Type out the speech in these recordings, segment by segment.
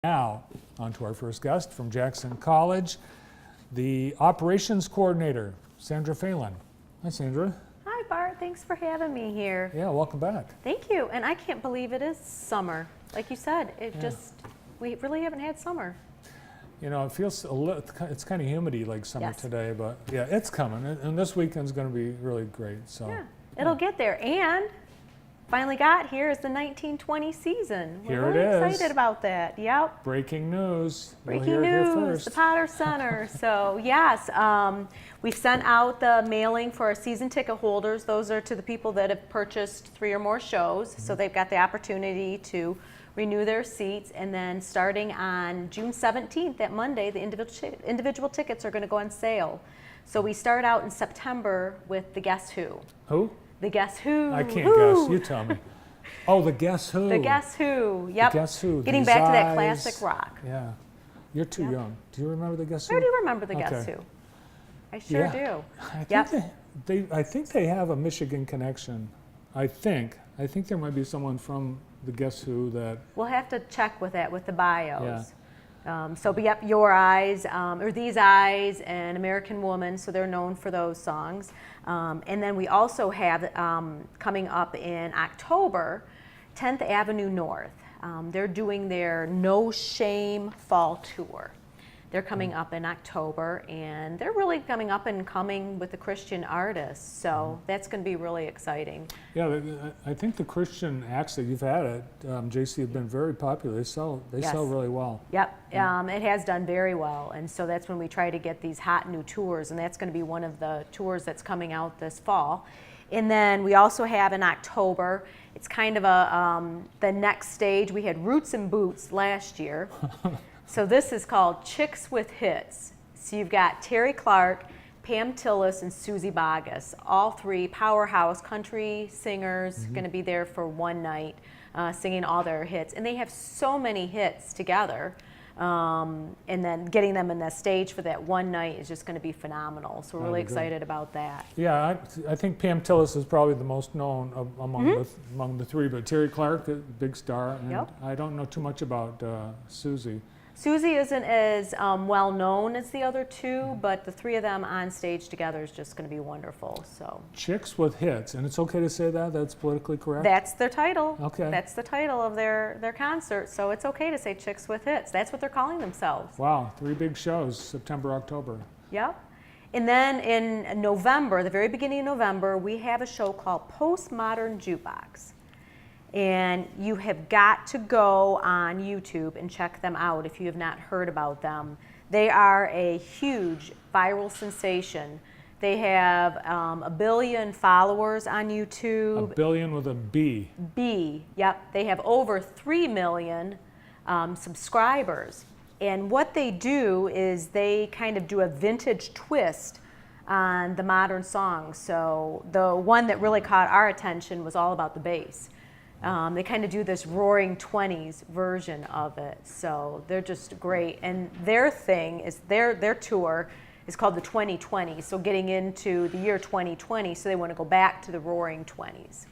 Now, on to our first guest from Jackson College, the operations coordinator, Sandra Phelan. Hi, Sandra. Hi, Bart. Thanks for having me here. Yeah, welcome back. Thank you. And I can't believe it is summer. Like you said, we really haven't had summer. You know, it feels a little, it's kind of humid like summer today, but yeah, it's coming. And this weekend's going to be really great. So yeah, it'll get there. And finally got here is the 1920 season. We're really excited about that. Yep. Breaking news. Breaking news, the Potter Center. So yes, we sent out the mailing for our season ticket holders. Those are to the people that have purchased 3 or more shows. So they've got the opportunity to renew their seats. And then starting on June 17th, that Monday, the individual tickets are going to go on sale. So we start out in September with the Guess Who. Who? The Guess Who. I can't guess. You tell me. Oh, the Guess Who. The Guess Who. Yep. The Guess Who. Getting back to that classic rock. Yeah. You're too young. Do you remember the Guess Who? I do remember the Guess Who. I sure do. I think they have a Michigan connection. I think there might be someone from the Guess Who that. We'll have to check with that with the bios. Yeah. Yep, Your Eyes, or These Eyes, and American Woman, so they're known for those songs. And then we also have, coming up in October, 10th Avenue North. They're doing their No Shame Fall Tour. They're coming up in October, and they're really coming up and coming with the Christian artists, so that's going to be really exciting. Yeah, I think the Christian acts that you've had at JC have been very popular. They sell really well. Yep, it has done very well, and so that's when we try to get these hot new tours, and that's going to be one of the tours that's coming out this fall. And then we also have in October, it's kind of the next stage. We had Roots and Boots last year. So this is called Chicks with Hits. So you've got Terry Clark, Pam Tillis, and Susie Boggess, all 3 powerhouse country singers, going to be there for one night singing all their hits. And they have so many hits together. And then getting them in the stage for that one night is just going to be phenomenal. So we're really excited about that. Yeah, I think Pam Tillis is probably the most known among the 3, but Terry Clark, the big star, and I don't know too much about Susie. Susie isn't as well known as the other 2, but the 3 of them on stage together is just going to be wonderful. So Chicks with Hits, and it's okay to say that? That's politically correct? That's their title. Okay. That's the title of their concert, so it's okay to say Chicks with Hits. That's what they're calling themselves. Wow, 3 big shows, September, October. Yep. And then in November, the very beginning of November, we have a show called Postmodern Jukebox. And you have got to go on YouTube and check them out if you have not heard about them. They are a huge viral sensation. They have 1 billion followers on YouTube. 1 billion with a B. B, yep. They have over 3 million subscribers. And what they do is they kind of do a vintage twist on the modern songs. So the one that really caught our attention was all about the bass. They kind of do this roaring 20s version of it, so they're just great. And their thing is their tour is called the 2020, so getting into the year 2020, so they want to go back to the roaring 20s.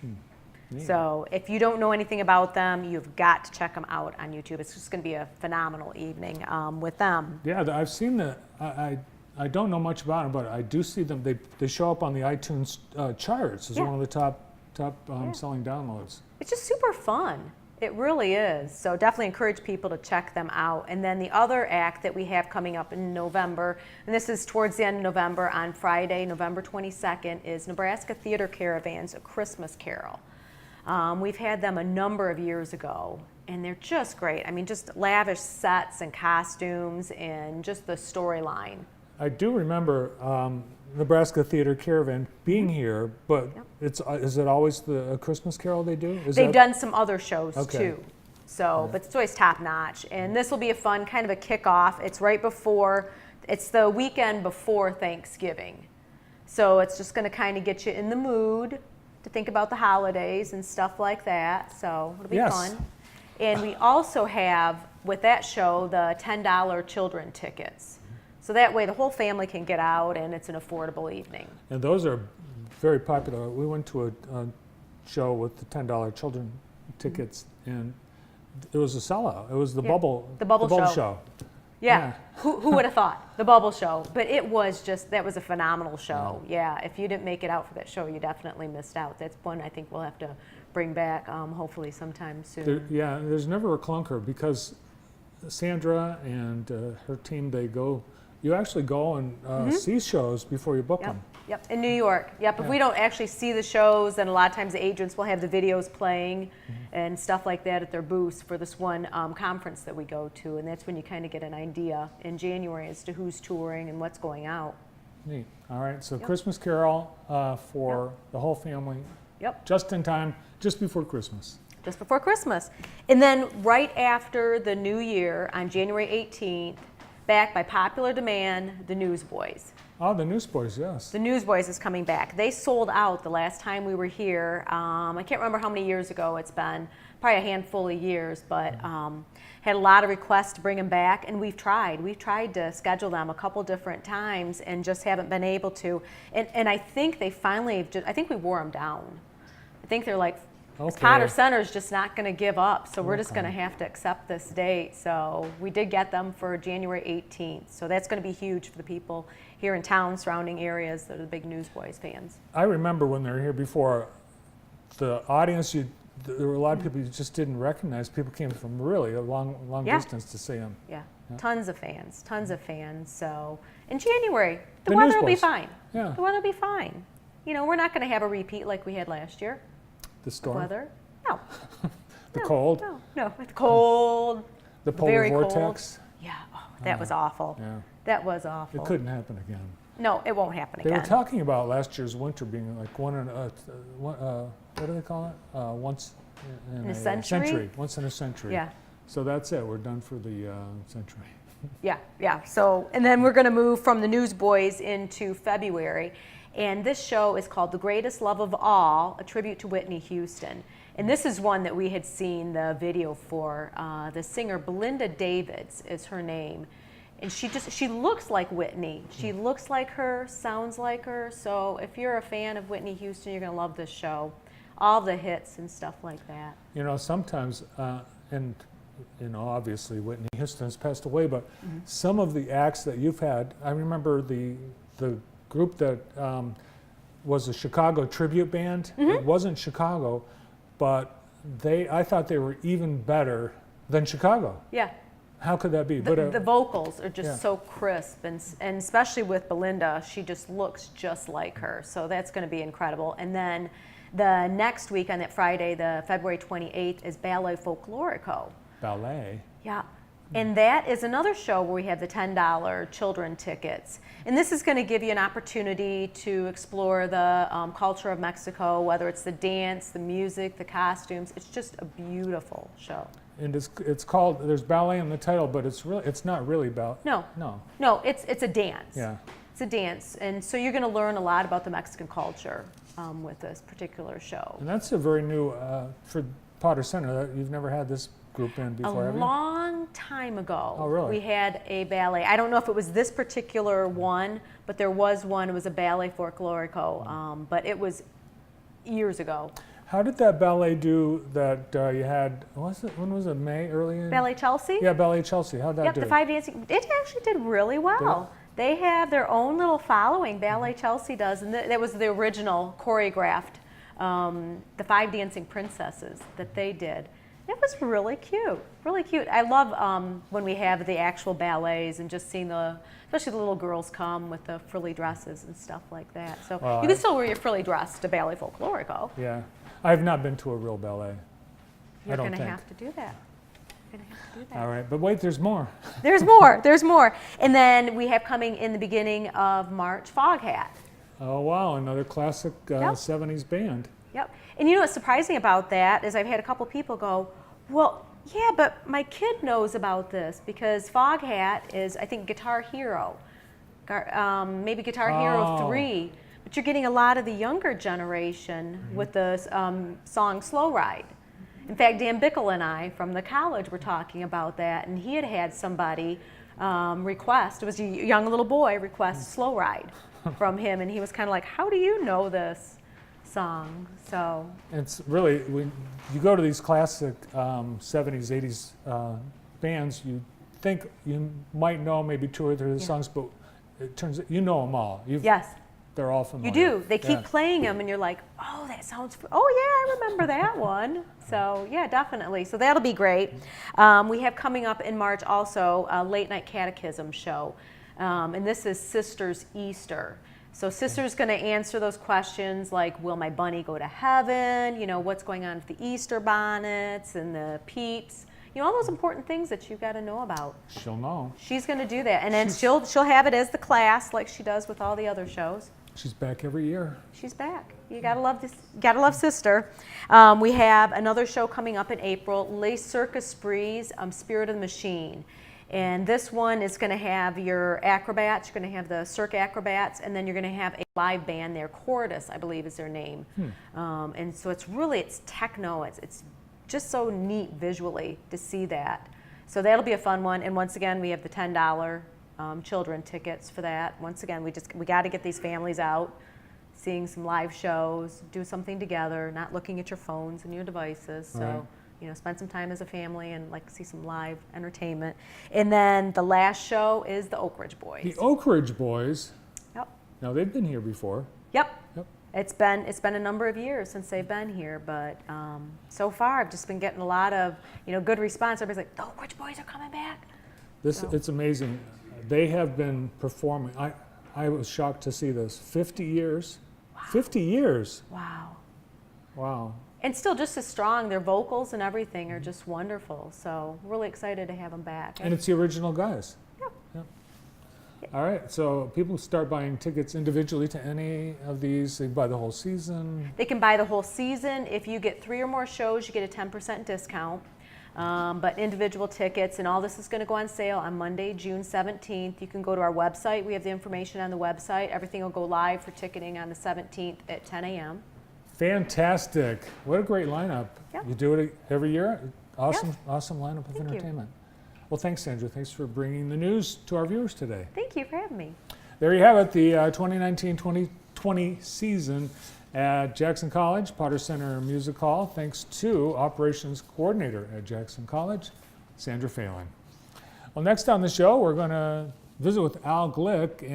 So if you don't know anything about them, you've got to check them out on YouTube. It's just going to be a phenomenal evening with them. Yeah, I've seen the. I don't know much about them, but I do see them. They show up on the iTunes charts as one of the top selling downloads. It's just super fun. It really is. So definitely encourage people to check them out. And then the other act that we have coming up in November, and this is towards the end of November, on Friday, November 22nd, is Nebraska Theater Caravan's A Christmas Carol. We've had them a number of years ago, and they're just great. I mean, just lavish sets and costumes and just the storyline. I do remember Nebraska Theater Caravan being here, but is it always a Christmas Carol they do? They've done some other shows too, so but it's always top notch. And this will be a fun kind of a kickoff. It's right before, it's the weekend before Thanksgiving, so it's just going to kind of get you in the mood to think about the holidays and stuff like that. So it'll be fun. And we also have with that show the $10 children tickets. So that way the whole family can get out and it's an affordable evening. And those are very popular. We went to a show with the $10 children tickets, and it was a sellout. It was the Yeah. bubble. The bubble show. Yeah. Who would have thought? The bubble show. But it was just, that was a phenomenal show. Yeah. If you didn't make it out for that show, you definitely missed out. That's one I think we'll have to bring back hopefully sometime soon. There's never a clunker because Sandra and her team, you actually go and see shows before you book them. Yep, in New York. Yep, if we don't actually see the shows, then a lot of times the agents will have the videos playing and stuff like that at their booths for this one conference that we go to, and that's when you kind of get an idea in January as to who's touring and what's going out. Neat. All right, so Christmas Carol for the whole family. Yep. Just in time, just before Christmas. Just before Christmas. And then right after the New Year, on January 18th, back by popular demand, the Newsboys. Oh, the Newsboys, yes. The Newsboys is coming back. They sold out the last time we were here. I can't remember how many years ago it's been, probably a handful of years, but had a lot of requests to bring them back, and we've tried. We've tried to schedule them a couple different times and just haven't been able to. And I think they finally, I think we wore them down. I think they're like, Potter Center's just not going to give up, so we're just going to have to accept this date. So we did get them for January 18th. So that's going to be huge for the people here in town, surrounding areas that are the big Newsboys fans. I remember when they were here before, the audience, there were a lot of people you just didn't recognize. People came from really a long distance to see them. Yeah, tons of fans, tons of fans. So in January, the The weather will be Newsboys. fine. Yeah. The weather will be fine. You know, we're not going to have a repeat like we had last year. The storm, Weather? No. the cold, No. It's cold. the polar Very vortex. cold. Yeah. Oh, that was awful. Yeah. That was awful. It couldn't happen again. No, it won't happen They again. were talking about last year's winter being like what do they call it? Once in a century? Once in a century. Yeah. So that's it. We're done for the century. Yeah. So, and then we're going to move from the Newsboys into February. And this show is called The Greatest Love of All, a tribute to Whitney Houston. And this is one that we had seen the video for. The singer Belinda Davids is her name. And she looks like Whitney. She looks like her, sounds like her. So if you're a fan of Whitney Houston, you're going to love this show. All the hits and stuff like that. You know, sometimes, and you know, obviously Whitney Houston's passed away, but some of the acts that you've had, I remember the group that was a Chicago tribute band. It wasn't Chicago, but I thought they were even better than Chicago. Yeah. How could that be? The vocals are just yeah. so crisp, and especially with Belinda, she just looks just like her. So that's going to be incredible. And then the next week on that Friday, the February 28th, is Ballet Folklorico. Ballet? Yeah. And that is another show where we have the $10 children tickets. And this is going to give you an opportunity to explore the culture of Mexico, whether it's the dance, the music, the costumes. It's just a beautiful show. And it's called, there's ballet in the title, but it's not really ballet. No. No, it's a dance. Yeah. It's a dance. And so you're going to learn a lot about the Mexican culture with this particular show. And that's a very new, for Potter Center, you've never had this group in before, have you? A long time ago, Oh, really? we had a ballet. I don't know if it was this particular one, but there was one. It was a Ballet Folklorico, but it was years ago. How did that ballet do that you had, when was it, May, early in? Ballet Chelsea? Yeah, Ballet Chelsea. How'd that Yep, do? the 5 dancing. It actually did really well. They have their own little following, Ballet Chelsea does, and that was the original choreographed, the 5 Dancing Princesses that they did. It was really cute, really cute. I love when we have the actual ballets and just seeing especially the little girls come with the frilly dresses and stuff like that. So Well, you can still wear your frilly dress to Ballet Folklorico. Yeah. I've not been to a real ballet. You're I don't going to think. have to do that. You're going to have to do that. All right, but wait, there's more. There's more. There's more. And then we have coming in the beginning of March, Foghat. Oh, wow, another classic 70s band. Yep. And you know what's surprising about that is I've had a couple people go, well, yeah, but my kid knows about this because Foghat is, I think, Guitar Hero, maybe Guitar Hero 3. But you're getting a lot of the younger generation with the song Slow Ride. In fact, Dan Bickle and I from the college were talking about that, and he had somebody request, it was a young little boy, request Slow Ride from him, and he was kind of like, how do you know this? song. So It's really, when you go to these classic 70s, 80s bands, you think you might know maybe 2 or 3 of the Yeah. songs, but it turns out you know them all. yes, They're all you familiar. do. They keep Yeah. playing them, and you're like, oh, that sounds. Oh yeah, I remember that one. So yeah, definitely. So that'll be great. We have coming up in March also a late night catechism show, and this is Sisters Easter. So Sister's going to answer those questions like, will my bunny go to heaven? You know, what's going on with the Easter bonnets and the peeps? You know, all those important things that you've got to know about. She'll know. She's going to do that, and then she'll have it as the class like she does with all the other shows. She's back every year. She's back. You gotta love this. Gotta love Sister. We have another show coming up in April, Les Circus Sprees, Spirit of the Machine. And this one is going to have your acrobats. You're going to have the Cirque acrobats, and then you're going to have a live band there. Cordis, I believe, is their name. And so it's techno. It's just so neat visually to see that. So that'll be a fun one. And once again, we have the $10 children tickets for that. Once again, we got to get these families out, seeing some live shows, do something together, not looking at your phones and your devices. So. Right. You know, spend some time as a family and like see some live entertainment. And then the last show is the Oak Ridge Boys. The Oak Ridge Boys. Yep. Now, they've been here before. Yep. Yep. It's been a number of years since they've been here, but so far I've just been getting a lot of good response. Everybody's like, the Oak Ridge Boys are coming back. It's amazing. They have been performing. I was shocked to see this. 50 years. Wow. 50 years. Wow. Wow. And still just as strong. Their vocals and everything are just wonderful. So really excited to have them back. And it's the original guys. Yep. Yep. All right, so people start buying tickets individually to any of these. They buy the whole season. They can buy the whole season. If you get 3 or more shows, you get a 10% discount. But individual tickets, and all this is going to go on sale on Monday, June 17th. You can go to our website. We have the information on the website. Everything will go live for ticketing on the 17th at 10 a.m. Fantastic. What a great lineup. Yeah. You do it every year? Awesome, awesome lineup of Thank you. entertainment. Well, thanks, Sandra. Thanks for bringing the news to our viewers today. Thank you for having me. There you have it, the 2019-2020 season at Jackson College, Potter Center Music Hall. Thanks to Operations Coordinator at Jackson College, Sandra Phelan. Well, next on the show, we're going to visit with Al Glick.